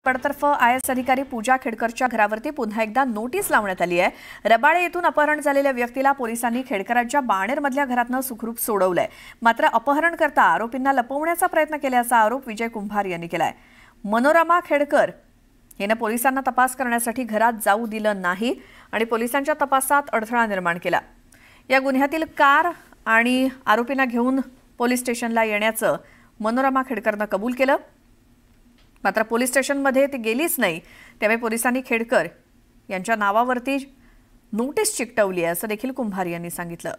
तर्फ आयएस अधिकारी पूजा खेडकरच्या घरावरती पुन्हा एकदा नोटीस लावण्यात आली आहे। रबाळे येथून अपहरण झालेल्या व्यक्तीला पोलिसांनी खेडकरांच्या बाणेरमधल्या घरातून सुखरूप सोडवलंय। मात्र अपहरणकर्ता आरोपींना लपवण्याचा प्रयत्न केल्याचा आरोप विजय कुंभार यांनी केलाय। मनोरमा खेडकर याने पोलिसांना तपास करण्यासाठी घरात जाऊ दिलं नाही आणि पोलिसांच्या तपासात अडथळा निर्माण केला। या गुन्ह्यातील कार आणि आरोपींना घेऊन पोलीस स्टेशनला येण्याचं मनोरमा खेडकरने कबूल केलं। मात्र पोलीस स्टेशनमध्ये ती गेलीच नाही, त्यामुळे पोलिसांनी खेडकर यांच्या नावावरती नोटीस चिकटवली आहे असं देखील कुंभार यांनी सांगितलं।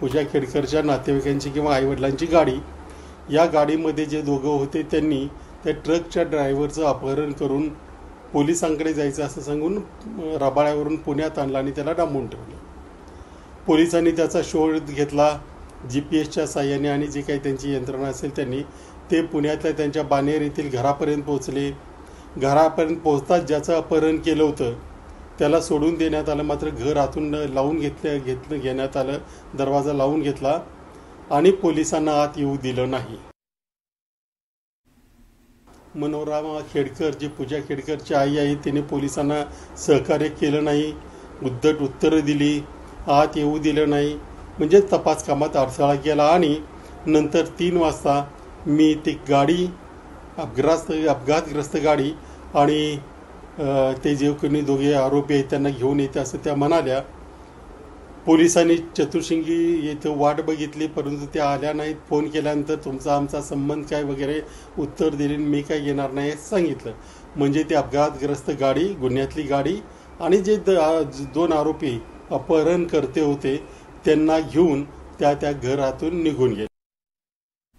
पूजा खेडकरच्या नातेवाईकांची किंवा आईवडिलांची गाडी, या गाडीमध्ये जे दोघं होते त्यांनी त्या ट्रकच्या ड्रायव्हरचं अपहरण करून पोलिसांकडे जायचं असं सांगून रबाळ्यावरून पुण्यात आणलं आणि त्याला डांबून ठेवलं। पोलिसांनी त्याचा शोध घेतला जीपीएसच्या साहाय्याने आणि जे काही त्यांची यंत्रणा असेल त्यांनी ते पुण्यातल्या त्यांच्या बाणेर येथील घरापर्यंत पोहोचले। घरापर्यंत पोहोचताच ज्याचं अपहरण केलं होतं त्याला सोडून देण्यात आलं, मात्र घर आतून लावून घेण्यात आलं, दरवाजा लावून घेतला आणि पोलिसांना आत येऊ दिलं नाही। मनोरमा खेडकर जी पूजा खेडकरची आई आहे तिने पोलिसांना सहकार्य केलं नाही, उद्धट उत्तरं दिली, आत येऊ दिलं नाही, म्हणजे तपास कामात अडथळा केला। आणि नंतर 3 वाजता मी ती गाडी अपघातग्रस्त गाडी आणि ते जे कोणी दोघे आरोपी आहेत त्यांना घेऊन येते असं त्या म्हणाल्या। पोलिसांनी चतुर्शिंगी येथे वाट बघितली परंतु त्या आल्या नाहीत। फोन केल्यानंतर तुमचा आमचा संबंध काय वगैरे उत्तर दिले, मी काय येणार नाही सांगितलं। म्हणजे ते अपघातग्रस्त गाडी, गुन्ह्यातली गाडी आणि जे 2 आरोपी अपहरण करते होते त्यांना घेऊन त्या घरातून निघून गेले।